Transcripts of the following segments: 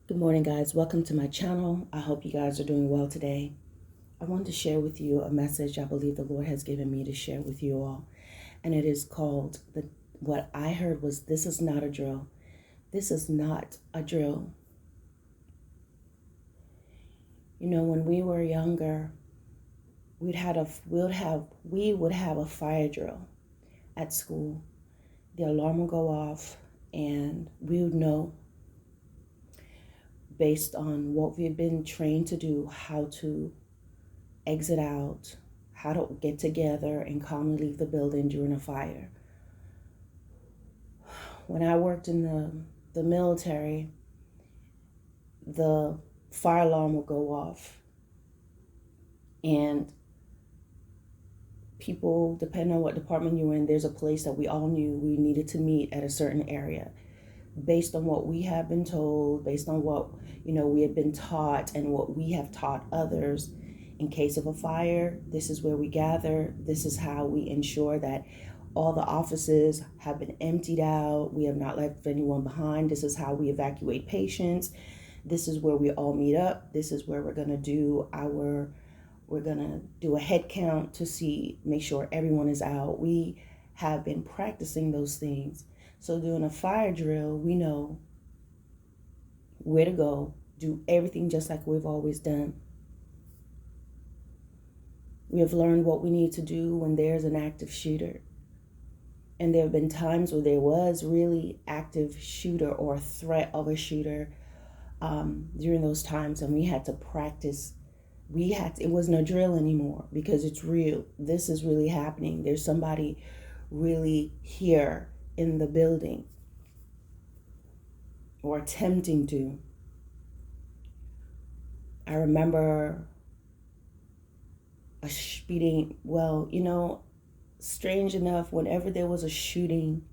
Good morning, guys. Welcome to my channel. I hope you guys are doing well today. I want to share with you a message I believe the Lord has given me to share with you all. And it is called, what I heard was, this is not a drill. This is not a drill. You know, when we were younger, we would have a fire drill at school. The alarm would go off and we would know, based on what we've been trained to do, how to exit out, how to get together and calmly leave the building during a fire. When I worked in the military, the fire alarm would go off and people, depending on what department you were in, there's a place that we all knew we needed to meet at a certain area. Based on what we have been told, based on what, we have been taught and what we have taught others, in case of a fire, this is where we gather. This is how we ensure that all the offices have been emptied out. We have not left anyone behind. This is how we evacuate patients. This is where we all meet up. This is where we're going to do a head count to make sure everyone is out. We have been practicing those things. So doing a fire drill, we know where to go, do everything just like we've always done. We have learned what we need to do when there's an active shooter. And there have been times where there was really active shooter or threat of a shooter during those times, and we had to practice. It wasn't a drill anymore because it's real. This is really happening. There's somebody really here in the building or attempting to. I remember a shooting. Strange enough, whenever there was a shooting,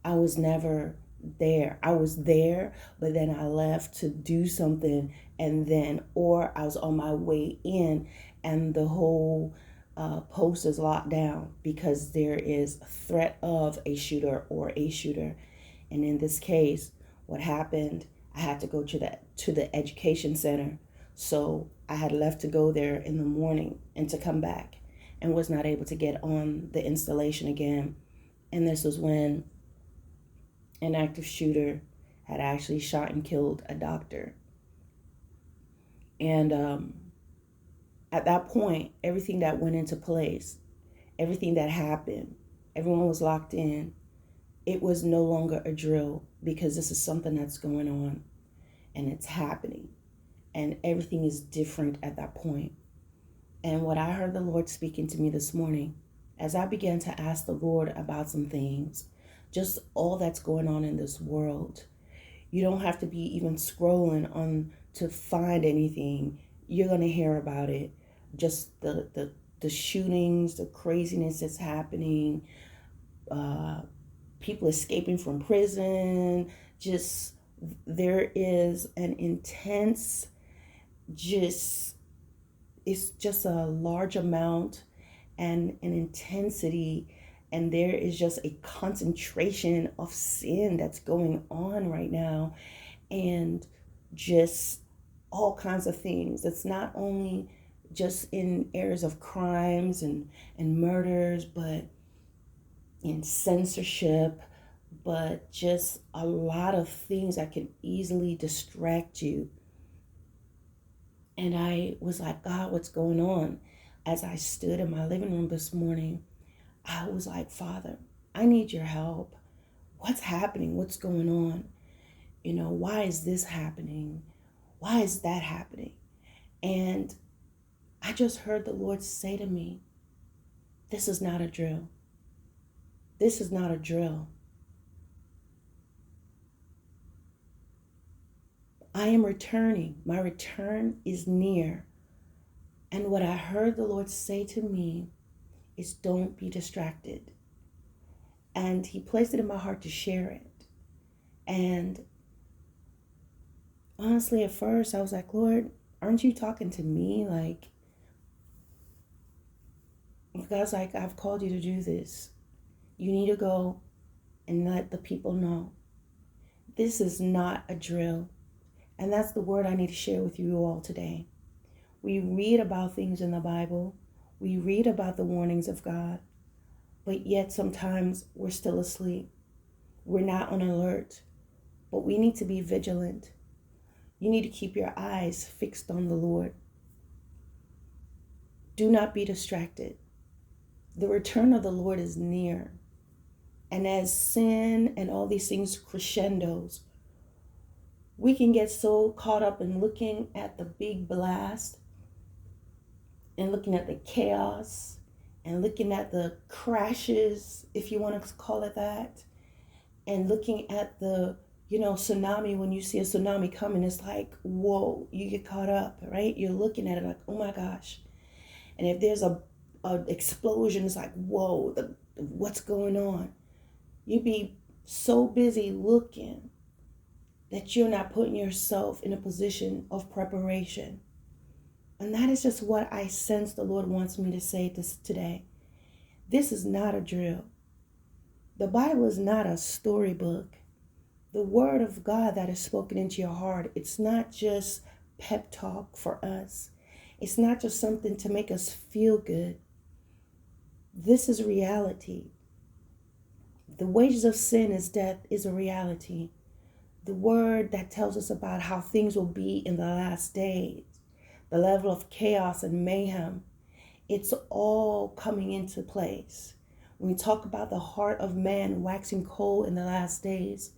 I was never there. I was there, but then I left to do something, or I was on my way in and the whole post is locked down because there is a threat of a shooter or a shooter. And in this case, what happened, I had to go to the education center. So I had left to go there in the morning and to come back, and was not able to get on the installation again. And this was when an active shooter had actually shot and killed a doctor. And at that point, everything that went into place, everything that happened, everyone was locked in. It was no longer a drill because this is something that's going on and it's happening. And everything is different at that point. And what I heard the Lord speaking to me this morning, as I began to ask the Lord about some things, just all that's going on in this world, you don't have to be even scrolling on to find anything. You're going to hear about it. Just the shootings, the craziness that's happening, people escaping from prison. Just, there is an intense, it's just a large amount and an intensity, and there is just a concentration of sin that's going on right now, and just all kinds of things. It's not only just in areas of crimes and murders, but in censorship, but just a lot of things that can easily distract you. And I was like, God, what's going on? As I stood in my living room this morning, I was like, Father, I need your help. What's happening? What's going on? Why is this happening? Why is that happening? And I just heard the Lord say to me, this is not a drill. This is not a drill. I am returning. My return is near. And what I heard the Lord say to me is, don't be distracted. And he placed it in my heart to share it. And honestly, at first I was like, Lord, aren't you talking to me? Like, God's like, I've called you to do this. You need to go and let the people know. This is not a drill. And that's the word I need to share with you all today. We read about things in the Bible. We read about the warnings of God. But yet sometimes we're still asleep. We're not on alert. But we need to be vigilant. You need to keep your eyes fixed on the Lord. Do not be distracted. The return of the Lord is near. And as sin and all these things crescendos, we can get so caught up in looking at the big blast and looking at the chaos and looking at the crashes, if you want to call it that, and looking at the, tsunami. When you see a tsunami coming, it's like, whoa, you get caught up, right? You're looking at it like, oh my gosh. And if there's a explosion, it's like, whoa, what's going on? You be so busy looking that you're not putting yourself in a position of preparation. And that is just what I sense the Lord wants me to say this today. This is not a drill. The Bible is not a storybook. The word of God that is spoken into your heart, it's not just pep talk for us. It's not just something to make us feel good. This is reality. The wages of sin is death is a reality. The word that tells us about how things will be in the last days, the level of chaos and mayhem, it's all coming into place. When we talk about the heart of man waxing cold in the last days,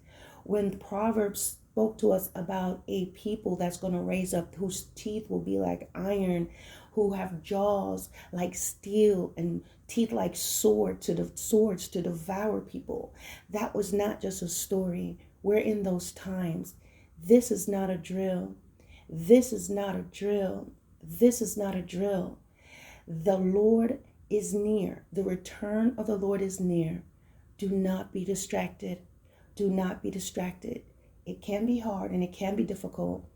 when Proverbs spoke to us about a people that's going to raise up, whose teeth will be like iron, who have jaws like steel and teeth like swords to devour people. That was not just a story. We're in those times. This is not a drill. This is not a drill. This is not a drill. The Lord is near. The return of the Lord is near. Do not be distracted. Do not be distracted. It can be hard and it can be difficult.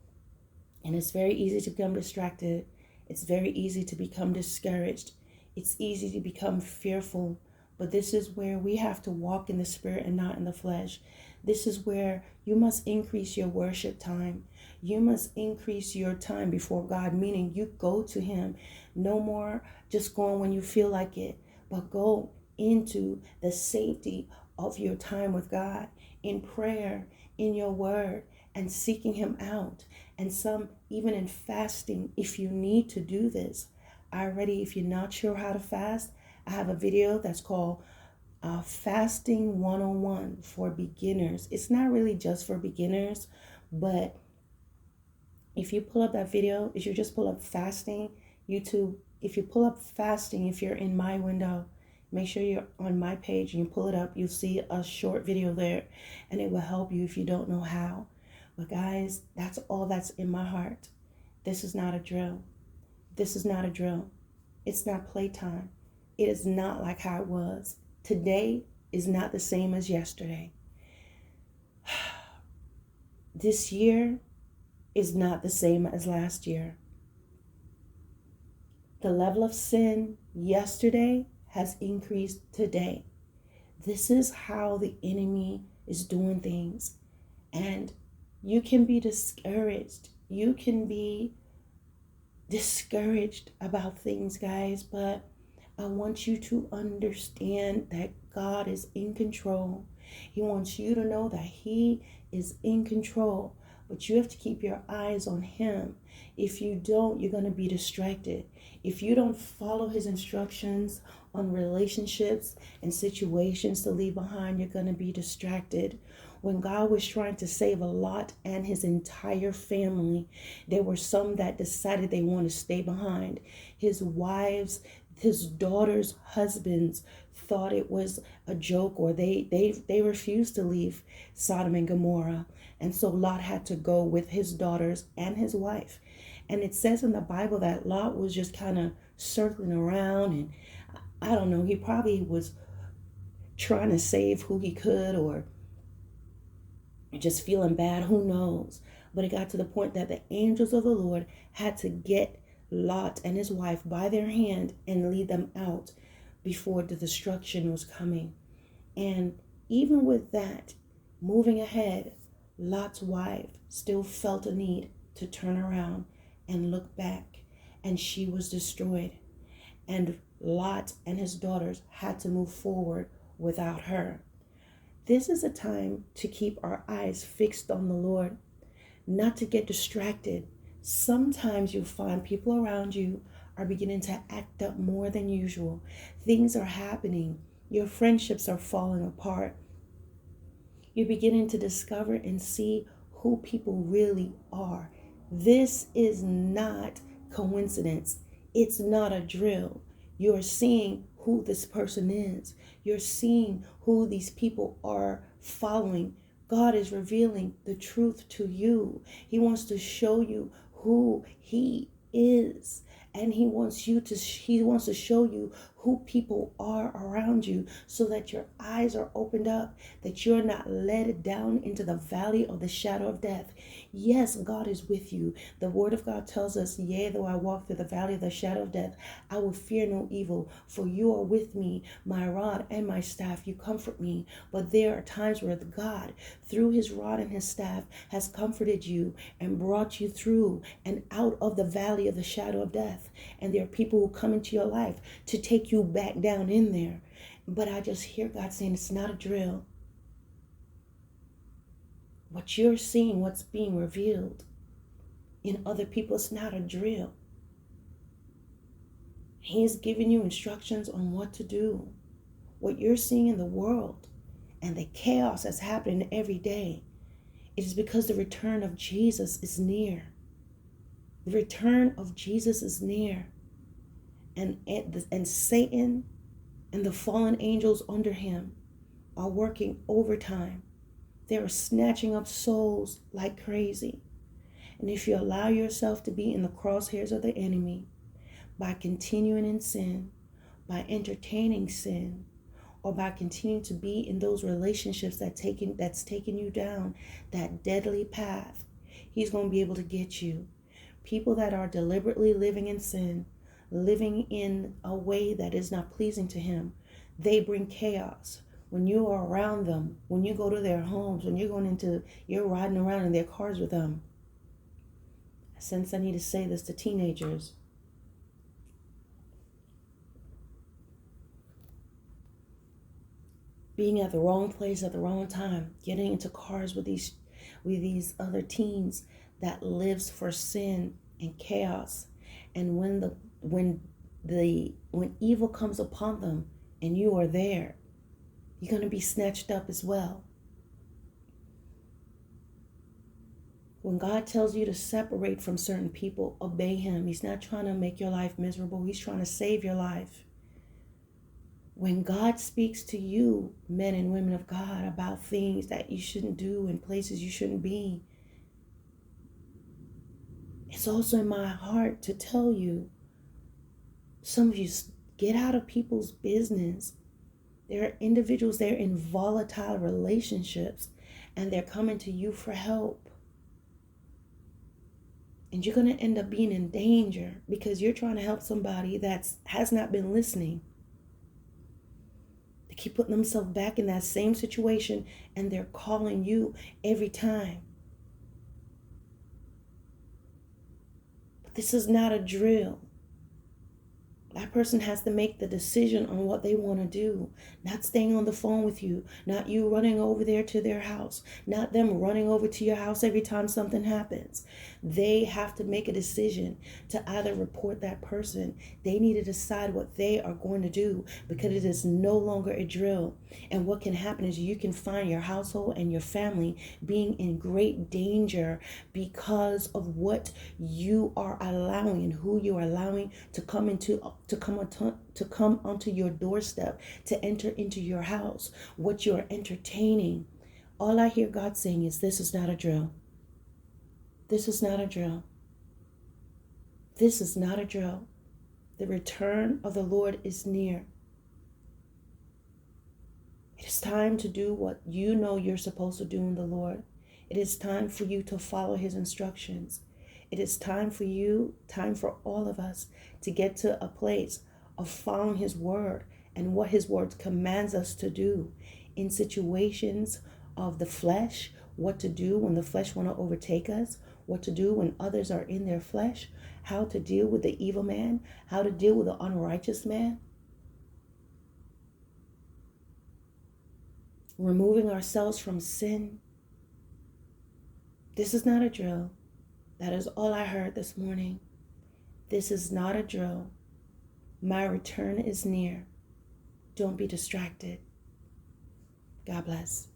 And it's very easy to become distracted. It's very easy to become discouraged. It's easy to become fearful. But this is where we have to walk in the spirit and not in the flesh. This is where you must increase your worship time. You must increase your time before God, meaning you go to him. No more just going when you feel like it, but go into the safety of your time with God in prayer, in your word, and seeking him out. And some even in fasting, if you need to do this. If you're not sure how to fast, I have a video that's called Fasting 101 for beginners. It's not really just for beginners, but if you pull up that video, if you just pull up fasting, YouTube, if you pull up fasting, if you're in my window, make sure you're on my page and you pull it up. You'll see a short video there and it will help you if you don't know how. But guys, that's all that's in my heart. This is not a drill. This is not a drill. It's not playtime. It is not like how it was. Today is not the same as yesterday. This year is not the same as last year. The level of sin yesterday has increased today. This is how the enemy is doing things. And you can be discouraged. You can be discouraged about things, guys, but I want you to understand that God is in control. He wants you to know that he is in control, but you have to keep your eyes on him. If you don't, you're going to be distracted. If you don't follow his instructions on relationships and situations to leave behind, you're going to be distracted. When God was trying to save Lot and his entire family, there were some that decided they want to stay behind. His wives, his daughters' husbands thought it was a joke, or they refused to leave Sodom and Gomorrah. And so Lot had to go with his daughters and his wife. And it says in the Bible that Lot was just kind of circling around, and I don't know, he probably was trying to save who he could, or just feeling bad, who knows. But it got to the point that the angels of the Lord had to get Lot and his wife by their hand and lead them out before the destruction was coming. And even with that, moving ahead, Lot's wife still felt a need to turn around and look back, and she was destroyed. And Lot and his daughters had to move forward without her. This is a time to keep our eyes fixed on the Lord, not to get distracted. Sometimes you find people around you are beginning to act up more than usual. Things are happening. Your friendships are falling apart. You're beginning to discover and see who people really are. This is not coincidence. It's not a drill. You're seeing who this person is. You're seeing who these people are following. God is revealing the truth to you. He wants to show you who he is. And he wants to show you who people are around you, so that your eyes are opened up, that you're not led down into the valley of the shadow of death. Yes, God is with you. The word of God tells us, yea, though I walk through the valley of the shadow of death, I will fear no evil, for you are with me. My rod and my staff, you comfort me. But there are times where God, through his rod and his staff, has comforted you and brought you through and out of the valley of the shadow of death. And there are people who come into your life to take you back down in there. But I just hear God saying, it's not a drill. What you're seeing, what's being revealed in other people, it's not a drill. He's giving you instructions on what to do. What you're seeing in the world and the chaos that's happening every day, it is because the return of Jesus is near. The return of Jesus is near. And Satan and the fallen angels under him are working overtime. They are snatching up souls like crazy. And if you allow yourself to be in the crosshairs of the enemy by continuing in sin, by entertaining sin, or by continuing to be in those relationships that's taking you down that deadly path, he's going to be able to get you. People that are deliberately living in sin, living in a way that is not pleasing to him, they bring chaos. When you are around them, when you go to their homes, when you're riding around in their cars with them. I sense I need to say this to teenagers. Being at the wrong place at the wrong time, getting into cars with these other teens that lives for sin and chaos. And when evil comes upon them and you are there, you're going to be snatched up as well. When God tells you to separate from certain people, obey him. He's not trying to make your life miserable. He's trying to save your life. When God speaks to you, men and women of God, about things that you shouldn't do and places you shouldn't be, it's also in my heart to tell you, some of you, get out of people's business. There are individuals, they're in volatile relationships and they're coming to you for help. And you're going to end up being in danger because you're trying to help somebody that has not been listening. They keep putting themselves back in that same situation and they're calling you every time. But this is not a drill. That person has to make the decision on what they want to do. Not staying on the phone with you. Not you running over there to their house. Not them running over to your house every time something happens. They have to make a decision to either report that person. They need to decide what they are going to do, because it is no longer a drill. And what can happen is you can find your household and your family being in great danger because of what you are allowing and who you are allowing to come onto your doorstep, to enter into your house, what you're entertaining. All I hear God saying is, this is not a drill. This is not a drill. This is not a drill. The return of the Lord is near. It is time to do what you know you're supposed to do in the Lord. It is time for you to follow his instructions. It is time for all of us to get to a place of following his word and what his word commands us to do in situations of the flesh what to do when the flesh want to overtake us, what to do when others are in their flesh, how to deal with the evil man, how to deal with the unrighteous man. Removing ourselves from sin. This is not a drill. That is all I heard this morning. This is not a drill. My return is near. Don't be distracted. God bless.